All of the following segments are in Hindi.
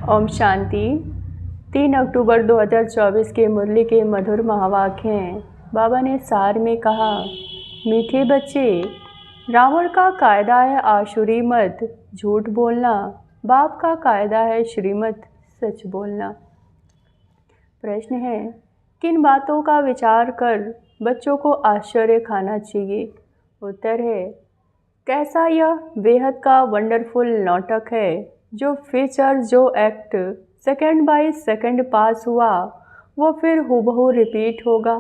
ओम शांति। 3 अक्टूबर 2024 के मुरली के मधुर महावाक्य हैं। बाबा ने सार में कहा, मीठे बच्चे, रावण का कायदा है आसुरी मत झूठ बोलना, बाप का कायदा है श्रीमत सच बोलना। प्रश्न है, किन बातों का विचार कर बच्चों को आश्चर्य खाना चाहिए? उत्तर है, कैसा यह बेहद का वंडरफुल नाटक है जो फीचर जो एक्ट सेकंड बाय सेकंड पास हुआ वो फिर हूबहू रिपीट होगा।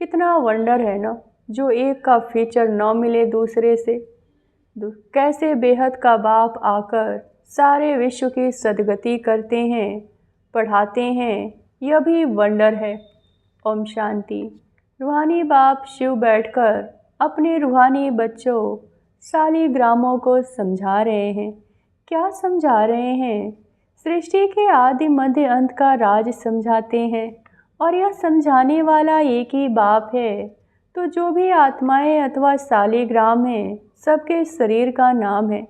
कितना वंडर है ना, जो एक का फीचर न मिले दूसरे से। कैसे बेहद का बाप आकर सारे विश्व की सदगति करते हैं, पढ़ाते हैं, यह भी वंडर है। ओम शांति। रूहानी बाप शिव बैठकर अपने रूहानी बच्चों सालिग्रामों को समझा रहे हैं। क्या समझा रहे हैं? सृष्टि के आदि मध्य अंत का राज समझाते हैं, और यह समझाने वाला एक ही बाप है। तो जो भी आत्माएं अथवा सालिग्राम हैं, सबके शरीर का नाम है।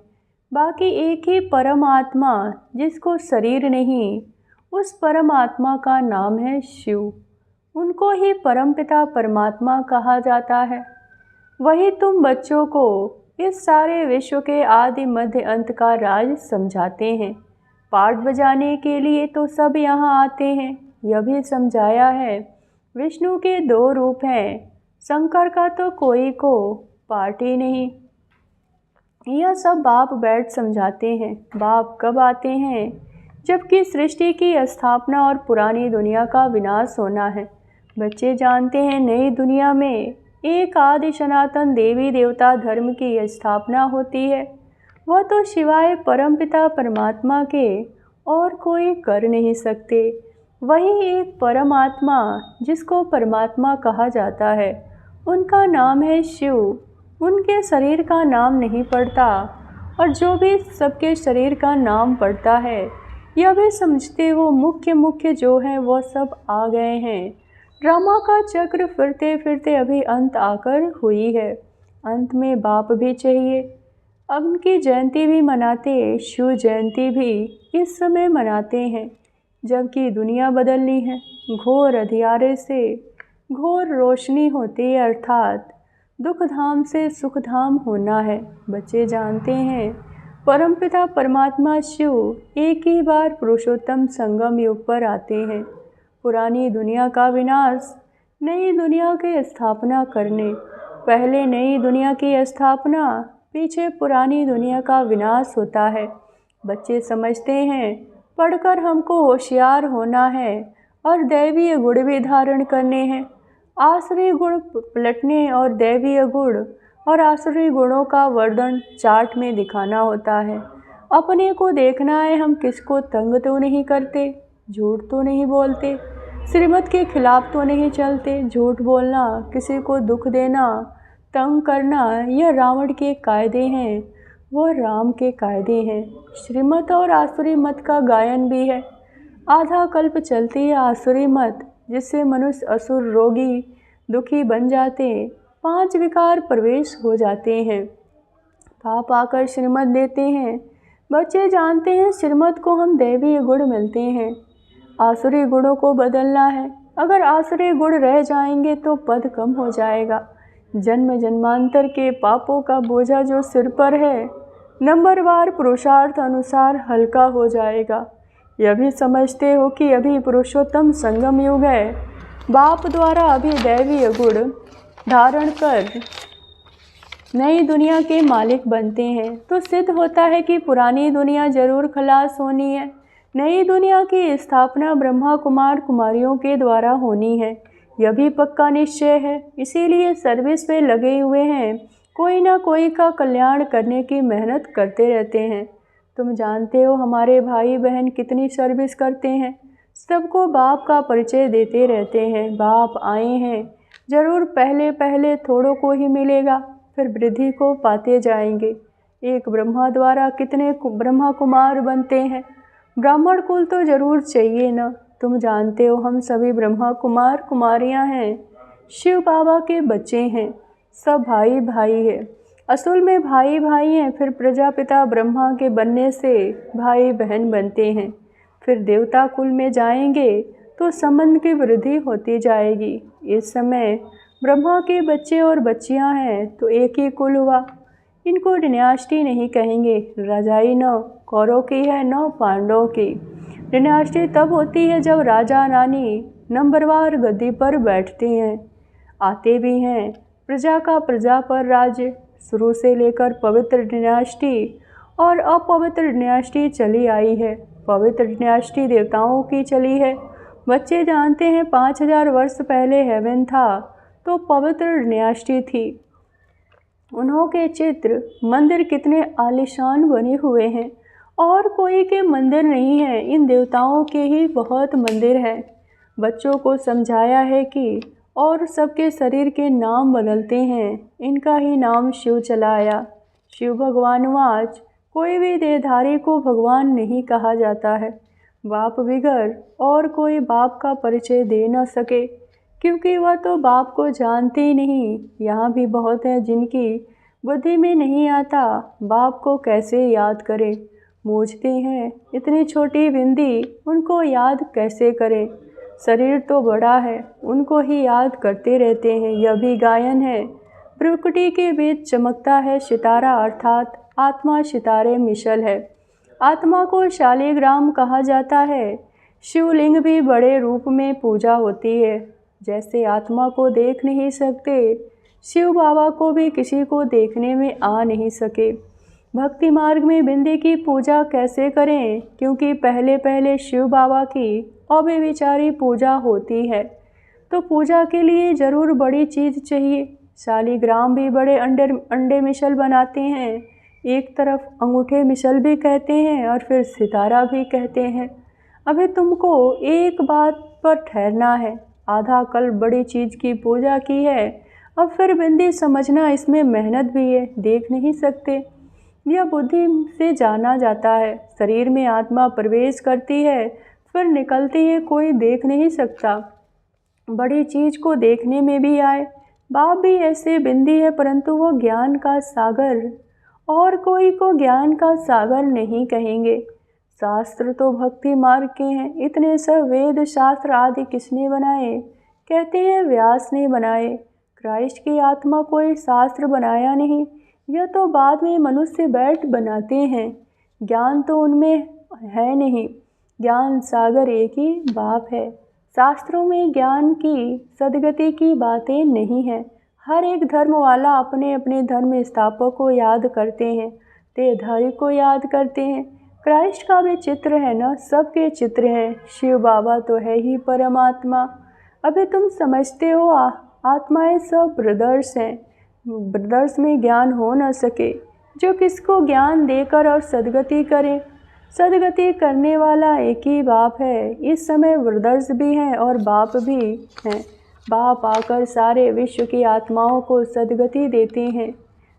बाकी एक ही परम आत्मा जिसको शरीर नहीं, उस परम आत्मा का नाम है शिव। उनको ही परमपिता परमात्मा कहा जाता है। वही तुम बच्चों को इस सारे विश्व के आदि मध्य अंत का राज समझाते हैं। पाठ बजाने के लिए तो सब यहाँ आते हैं। यह भी समझाया है, विष्णु के 2 रूप हैं, शंकर का तो कोई को पाठ ही नहीं। यह सब बाप बैठ समझाते हैं। बाप कब आते हैं? जबकि सृष्टि की स्थापना और पुरानी दुनिया का विनाश होना है। बच्चे जानते हैं नई दुनिया में एक आदि सनातन देवी देवता धर्म की स्थापना होती है। वह तो शिवाय परमपिता परमात्मा के और कोई कर नहीं सकते। वही एक परमात्मा जिसको परमात्मा कहा जाता है, उनका नाम है शिव। उनके शरीर का नाम नहीं पड़ता, और जो भी सबके शरीर का नाम पड़ता है, यह भी समझते वो मुख्य जो हैं वह सब आ गए हैं। ड्रामा का चक्र फिरते फिरते अभी अंत आकर हुई है। अंत में बाप भी चाहिए। अब उनकी जयंती भी मनाते, शिव जयंती भी इस समय मनाते हैं, जबकि दुनिया बदलनी है। घोर अंधियारे से घोर रोशनी होती है, अर्थात दुख धाम से सुख धाम होना है। बच्चे जानते हैं परमपिता परमात्मा शिव एक ही बार पुरुषोत्तम संगम युग पर आते हैं, पुरानी दुनिया का विनाश, नई दुनिया की स्थापना करने। पहले नई दुनिया की स्थापना, पीछे पुरानी दुनिया का विनाश होता है। बच्चे समझते हैं पढ़कर हमको होशियार होना है और दैवीय गुण भी धारण करने हैं। आसुरी गुण पलटने और दैवीय गुण और आसुरी गुणों का वर्णन चार्ट में दिखाना होता है। अपने को देखना है, हम किसको तंग तो नहीं करते, झूठ तो नहीं बोलते, श्रीमत के खिलाफ तो नहीं चलते। झूठ बोलना, किसी को दुख देना, तंग करना, यह रावण के कायदे हैं, वह राम के कायदे हैं। श्रीमत और आसुरी मत का गायन भी है। आधा कल्प चलती है आसुरी मत, जिससे मनुष्य असुर, रोगी, दुखी बन जाते, 5 विकार प्रवेश हो जाते हैं। पाप आकर श्रीमत देते हैं। बच्चे जानते हैं श्रीमत को हम दैवीय गुण मिलते हैं। आसुरी गुणों को बदलना है। अगर आसुरी गुण रह जाएंगे तो पद कम हो जाएगा। जन्म जन्मांतर के पापों का बोझा जो सिर पर है, नंबरवार पुरुषार्थ अनुसार हल्का हो जाएगा। यह भी समझते हो कि अभी पुरुषोत्तम संगम युग है। बाप द्वारा अभी दैवीय गुण धारण कर नई दुनिया के मालिक बनते हैं, तो सिद्ध होता है कि पुरानी दुनिया जरूर खलास होनी है। नई दुनिया की स्थापना ब्रह्मा कुमार कुमारियों के द्वारा होनी है। यह भी पक्का निश्चय है। इसीलिए सर्विस पे लगे हुए हैं, कोई ना कोई का कल्याण करने की मेहनत करते रहते हैं। तुम जानते हो हमारे भाई बहन कितनी सर्विस करते हैं। सबको बाप का परिचय देते रहते हैं। बाप आए हैं, जरूर पहले पहले थोड़ों को ही मिलेगा, फिर वृद्धि को पाते जाएंगे। एक ब्रह्मा द्वारा कितने ब्रह्मा कुमार बनते हैं। ब्राह्मण कुल तो जरूर चाहिए ना। तुम जानते हो हम सभी ब्रह्मा कुमार कुमारियां हैं, शिव बाबा के बच्चे हैं। सब भाई भाई है। असल में भाई भाई हैं, फिर प्रजापिता ब्रह्मा के बनने से भाई बहन बनते हैं। फिर देवता कुल में जाएंगे तो संबंध की वृद्धि होती जाएगी। इस समय ब्रह्मा के बच्चे और बच्चियां हैं तो एक ही कुल हुआ। इनको डिनास्टी नहीं कहेंगे। रजाई न कौरव की है न पांडवों की। डिनास्टी तब होती है जब राजा रानी नंबरवार गद्दी पर बैठते हैं, आते भी हैं। प्रजा का प्रजा पर राज्य शुरू से लेकर पवित्र डिनास्टी और अपवित्र डिनास्टी चली आई है। पवित्र डिनास्टी देवताओं की चली है। बच्चे जानते हैं 5000 वर्ष पहले हेवन था तो पवित्र डिनास्टी थी। उन्हों के चित्र मंदिर कितने आलीशान बने हुए हैं और कोई के मंदिर नहीं है, इन देवताओं के ही बहुत मंदिर हैं। बच्चों को समझाया है कि और सबके शरीर के नाम बदलते हैं, इनका ही नाम शिव चलाया। शिव भगवान वाच कोई भी देहधारी को भगवान नहीं कहा जाता है। बाप बिगर और कोई बाप का परिचय दे न सके, क्योंकि वह तो बाप को जानते ही नहीं। यहाँ भी बहुत हैं जिनकी बुद्धि में नहीं आता बाप को कैसे याद करें। मूझते हैं इतनी छोटी बिंदी, उनको याद कैसे करें। शरीर तो बड़ा है, उनको ही याद करते रहते हैं। यह भी गायन है। प्रकृति के बीच चमकता है सितारा, अर्थात आत्मा सितारे मिशल है। आत्मा को शालिग्राम कहा जाता है। शिवलिंग भी बड़े रूप में पूजा होती है। जैसे आत्मा को देख नहीं सकते, शिव बाबा को भी किसी को देखने में आ नहीं सके। भक्ति मार्ग में बिंदी की पूजा कैसे करें, क्योंकि पहले पहले शिव बाबा की अव्यभिचारी पूजा होती है। तो पूजा के लिए ज़रूर बड़ी चीज़ चाहिए। शालिग्राम भी बड़े अंडे मिसल बनाते हैं। एक तरफ अंगूठे मिसल भी कहते हैं और फिर सितारा भी कहते हैं। अभी तुमको एक बात पर ठहरना है। आधा कल बड़ी चीज़ की पूजा की है, अब फिर बिंदी समझना इसमें मेहनत भी है, देख नहीं सकते। यह बुद्धि से जाना जाता है। शरीर में आत्मा प्रवेश करती है, फिर निकलती है, कोई देख नहीं सकता। बड़ी चीज़ को देखने में भी आए। बाप भी ऐसे बिंदी है, परंतु वो ज्ञान का सागर, और कोई को ज्ञान का सागर नहीं कहेंगे। शास्त्र तो भक्ति मार्ग के हैं। इतने सब वेद शास्त्र आदि किसने बनाए? कहते हैं व्यास ने बनाए। क्राइस्ट की आत्मा कोई शास्त्र बनाया नहीं, यह तो बाद में मनुष्य बैठ बनाते हैं। ज्ञान तो उनमें है नहीं। ज्ञान सागर एक ही बाप है। शास्त्रों में ज्ञान की सदगति की बातें नहीं हैं। हर एक धर्म वाला अपने अपने धर्म स्थापक को याद करते हैं, देहधारी को याद करते हैं। क्राइस्ट का भी चित्र है ना, सबके चित्र हैं। शिव बाबा तो है ही परमात्मा। अभी तुम समझते हो आत्माएं सब ब्रदर्स हैं। ब्रदर्स में ज्ञान हो न सके, जो किसको ज्ञान देकर और सदगति करें। सदगति करने वाला एक ही बाप है। इस समय ब्रदर्स भी हैं और बाप भी हैं। बाप आकर सारे विश्व की आत्माओं को सदगति देते हैं।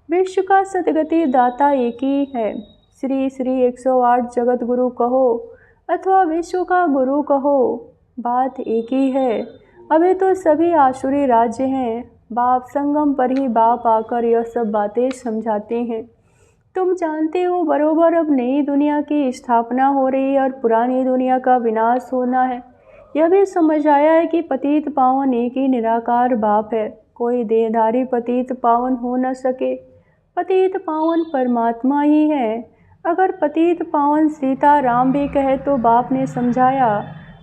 विश्व का सदगति दाता एक ही है। श्री श्री 108 जगत गुरु कहो अथवा विश्व का गुरु कहो, बात एक ही है। अभी तो सभी आसुरी राज्य हैं। बाप संगम पर ही बाप आकर यह सब बातें समझाते हैं। तुम जानते हो बरोबर अब नई दुनिया की स्थापना हो रही है और पुरानी दुनिया का विनाश होना है। यह भी समझ आया है कि पतित पावन एक ही निराकार बाप है। कोई देहधारी पतित पावन हो न सके। पतित पावन परमात्मा ही है। अगर पतित पावन सीता राम भी कहे तो बाप ने समझाया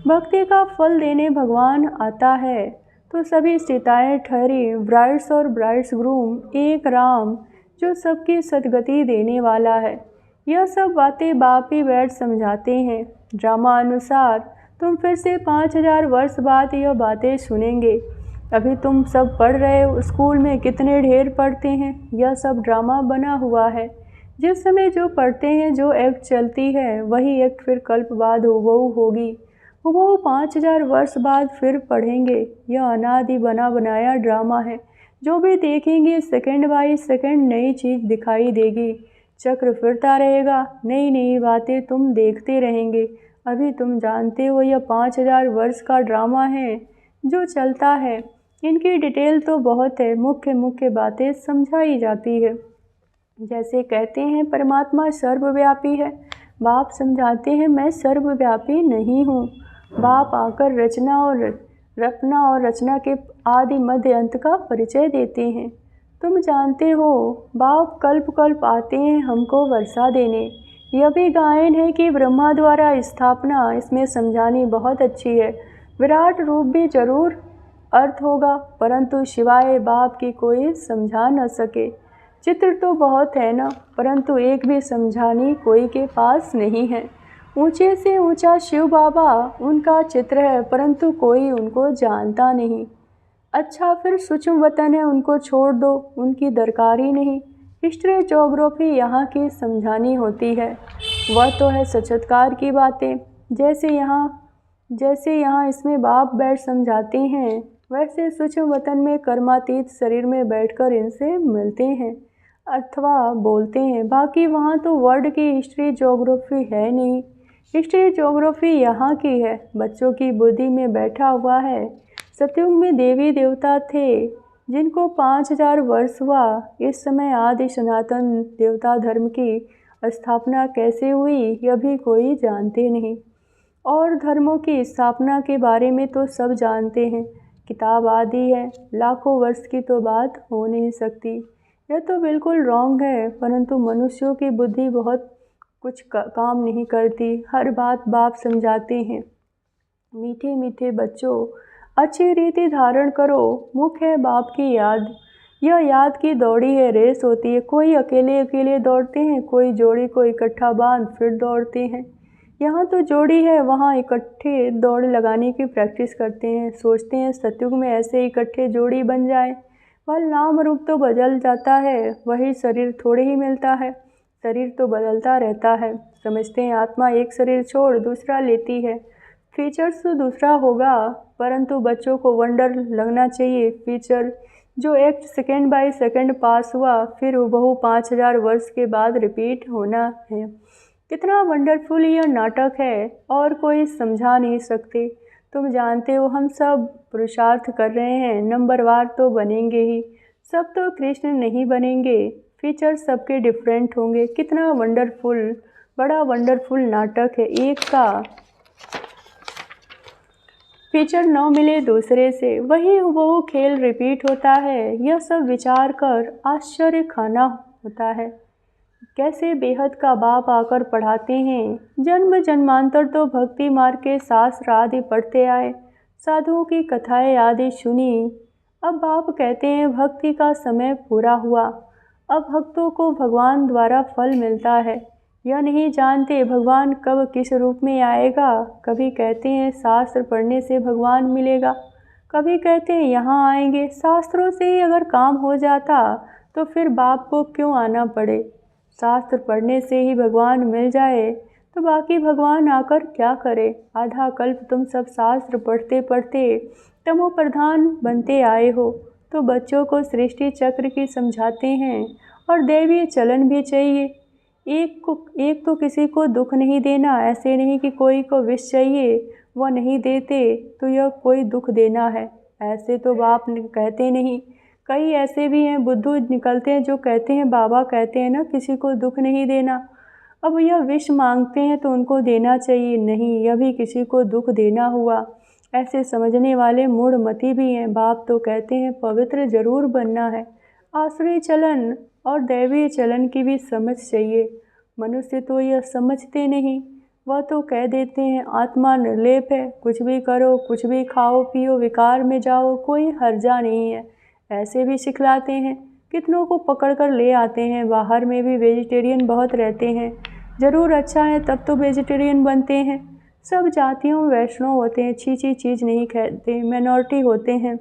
भक्ति का फल देने भगवान आता है। तो सभी सीताएं ठहरी, ब्राइड्स और ब्राइड्स ग्रूम, एक राम जो सबकी सदगति देने वाला है। यह सब बातें बाप ही बैठ समझाते हैं। ड्रामा अनुसार तुम फिर से 5000 वर्ष बाद यह बातें सुनेंगे। अभी तुम सब पढ़ रहे हो, स्कूल में कितने ढेर पढ़ते हैं। यह सब ड्रामा बना हुआ है। जिस समय जो पढ़ते हैं, जो एक्ट चलती है, वही एक्ट फिर कल्प बाद हुबहू होगी। हुबहू 5000 वर्ष बाद फिर पढ़ेंगे। यह अनादि बना बनाया ड्रामा है। जो भी देखेंगे सेकंड बाई सेकंड नई चीज़ दिखाई देगी। चक्र फिरता रहेगा, नई नई बातें तुम देखते रहेंगे। अभी तुम जानते हो यह 5000 वर्ष का ड्रामा है जो चलता है। इनकी डिटेल तो बहुत है, मुख्य मुख्य बातें समझाई जाती है। जैसे कहते हैं परमात्मा सर्वव्यापी है, बाप समझाते हैं मैं सर्वव्यापी नहीं हूँ। बाप आकर रचना और रचना के आदि मध्य अंत का परिचय देते हैं। तुम जानते हो बाप कल्प कल्प आते हैं हमको वर्षा देने। यह भी गायन है कि ब्रह्मा द्वारा स्थापना इसमें समझानी बहुत अच्छी है। विराट रूप भी जरूर अर्थ होगा, परंतु शिवाय बाप की कोई समझा न सके। चित्र तो बहुत है ना, परंतु एक भी समझानी कोई के पास नहीं है। ऊंचे से ऊंचा शिव बाबा उनका चित्र है, परंतु कोई उनको जानता नहीं। अच्छा फिर सूक्ष्म वतन है, उनको छोड़ दो, उनकी दरकार ही नहीं। हिस्ट्री ज्योग्राफी यहाँ की समझानी होती है, वह तो है साक्षात्कार की बातें। जैसे यहाँ इसमें बाप बैठ समझाते हैं, वैसे सूक्ष्म वतन में कर्मातीत शरीर में बैठकर इनसे मिलते हैं अथवा बोलते हैं। बाकी वहाँ तो वर्ल्ड की हिस्ट्री ज्योग्राफी है नहीं, हिस्ट्री ज्योग्राफी यहाँ की है, बच्चों की बुद्धि में बैठा हुआ है। सतयुग में देवी देवता थे जिनको 5000 वर्ष हुआ। इस समय आदि सनातन देवता धर्म की स्थापना कैसे हुई यह भी कोई जानते नहीं। और धर्मों की स्थापना के बारे में तो सब जानते हैं, किताब आदि है, लाखों वर्ष की तो बात हो नहीं सकती। यह तो बिल्कुल रॉन्ग है, परंतु मनुष्यों की बुद्धि बहुत कुछ काम नहीं करती। हर बात बाप समझाते हैं। मीठे मीठे बच्चों अच्छी रीति धारण करो, मुख्य है बाप की याद। यह याद की दौड़ी है, रेस होती है। कोई अकेले अकेले दौड़ते हैं, कोई जोड़ी को इकट्ठा बांध फिर दौड़ते हैं। यहाँ तो जोड़ी है, वहाँ इकट्ठे दौड़ लगाने की प्रैक्टिस करते हैं। सोचते हैं सतयुग में ऐसे इकट्ठे जोड़ी बन जाए। वह नाम रूप तो बदल जाता है, वही शरीर थोड़े ही मिलता है, शरीर तो बदलता रहता है। समझते हैं आत्मा एक शरीर छोड़ दूसरा लेती है, फीचर्स तो दूसरा होगा, परंतु बच्चों को वंडर लगना चाहिए। फीचर जो एक्ट सेकेंड बाय सेकेंड पास हुआ, फिर हूबहू 5000 वर्ष के बाद रिपीट होना है। कितना वंडरफुल यह नाटक है, और कोई समझा नहीं सकते। तुम जानते हो हम सब पुरुषार्थ कर रहे हैं, नंबरवार तो बनेंगे ही, सब तो कृष्ण नहीं बनेंगे, फीचर्स सबके डिफरेंट होंगे। कितना वंडरफुल, बड़ा वंडरफुल नाटक है। एक का फीचर न मिले दूसरे से, वही वो खेल रिपीट होता है। यह सब विचार कर आश्चर्य खाना होता है। कैसे बेहद का बाप आकर पढ़ाते हैं। जन्म जन्मांतर तो भक्ति मार्ग के शास्त्र आदि पढ़ते आए, साधुओं की कथाएं आदि सुनी। अब बाप कहते हैं भक्ति का समय पूरा हुआ, अब भक्तों को भगवान द्वारा फल मिलता है। यह नहीं जानते भगवान कब किस रूप में आएगा। कभी कहते हैं शास्त्र पढ़ने से भगवान मिलेगा, कभी कहते हैं यहाँ आएंगे। शास्त्रों से ही अगर काम हो जाता तो फिर बाप को क्यों आना पड़े। शास्त्र पढ़ने से ही भगवान मिल जाए तो बाकी भगवान आकर क्या करे। आधा कल्प तुम सब शास्त्र पढ़ते पढ़ते तमो प्रधान बनते आए हो, तो बच्चों को सृष्टि चक्र की समझाते हैं। और दैवीय चलन भी चाहिए। एक तो किसी को दुख नहीं देना, ऐसे नहीं कि कोई को विष चाहिए वह नहीं देते तो यह कोई दुख देना है, ऐसे तो बाप कहते नहीं। कई ऐसे भी हैं बुद्धू निकलते हैं जो कहते हैं बाबा कहते हैं ना किसी को दुख नहीं देना। अब यह विष मांगते हैं तो उनको देना चाहिए, नहीं यह भी किसी को दुख देना हुआ। ऐसे समझने वाले मूढ़मती भी हैं। बाप तो कहते हैं पवित्र जरूर बनना है। आसुरी चलन और दैवीय चलन की भी समझ चाहिए। मनुष्य तो यह समझते नहीं, वह तो कह देते हैं आत्मा निर्लेप है, कुछ भी करो, कुछ भी खाओ पियो, विकार में जाओ, कोई हर्जा नहीं है, ऐसे भी सिखलाते हैं। कितनों को पकड़ कर ले आते हैं। बाहर में भी वेजिटेरियन बहुत रहते हैं, ज़रूर अच्छा है तब तो वेजिटेरियन बनते हैं। सब जातियों में वैष्णव होते हैं, छी चीज़ नहीं खाते, माइनॉरिटी होते हैं।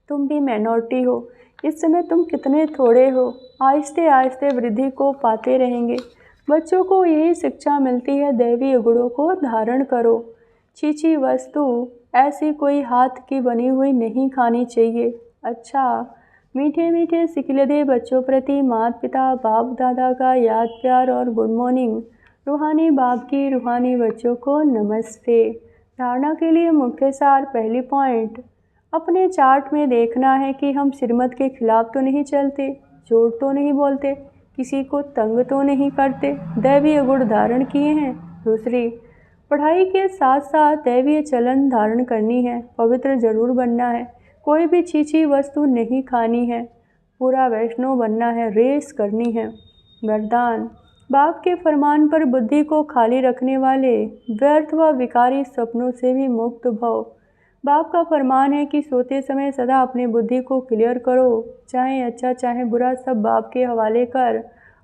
तुम भी माइनॉरिटी हो। इस समय तुम कितने थोड़े हो, आहिस्ते आहिस्ते वृद्धि को पाते रहेंगे। बच्चों को यही शिक्षा मिलती है, दैवीय गुणों को धारण करो। छीछी वस्तु ऐसी कोई हाथ की बनी हुई नहीं खानी चाहिए। अच्छा मीठे मीठे सिकिलदे बच्चों प्रति माता पिता बाप दादा का याद प्यार और गुड मॉर्निंग। रूहानी बाप की रूहानी बच्चों को नमस्ते। धारणा के लिए मुख्य सार। पहली पॉइंट, अपने चार्ट में देखना है कि हम श्रीमत के खिलाफ तो नहीं चलते, झूठ तो नहीं बोलते, किसी को तंग तो नहीं करते, दैवीय गुण धारण किए हैं। दूसरी, पढ़ाई के साथ साथ दैवीय चलन धारण करनी है, पवित्र जरूर बनना है, कोई भी छीछी वस्तु नहीं खानी है, पूरा वैष्णव बनना है, रेस करनी है। वरदान, बाप के फरमान पर बुद्धि को खाली रखने वाले व्यर्थ व विकारी सपनों से भी मुक्त भव। बाप का फरमान है कि सोते समय सदा अपनी बुद्धि को क्लियर करो, चाहे अच्छा चाहे बुरा सब बाप के हवाले कर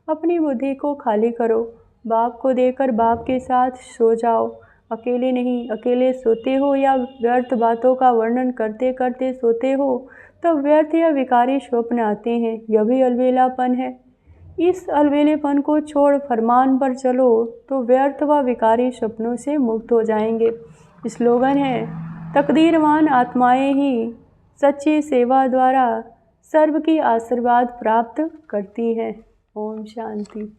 अपनी बुद्धि को खाली करो। बाप को देकर बाप के साथ सो जाओ, अकेले नहीं। अकेले सोते हो या व्यर्थ बातों का वर्णन करते करते सोते हो तो व्यर्थ या विकारी स्वप्न आते हैं, यह भी अलबेलापन है। इस अलबेलेपन को छोड़ फरमान पर चलो तो व्यर्थ व विकारी स्वप्नों से मुक्त हो जाएंगे। स्लोगन है, तकदीरवान आत्माएं ही सच्ची सेवा द्वारा सर्व की आशीर्वाद प्राप्त करती हैं। ओम शांति।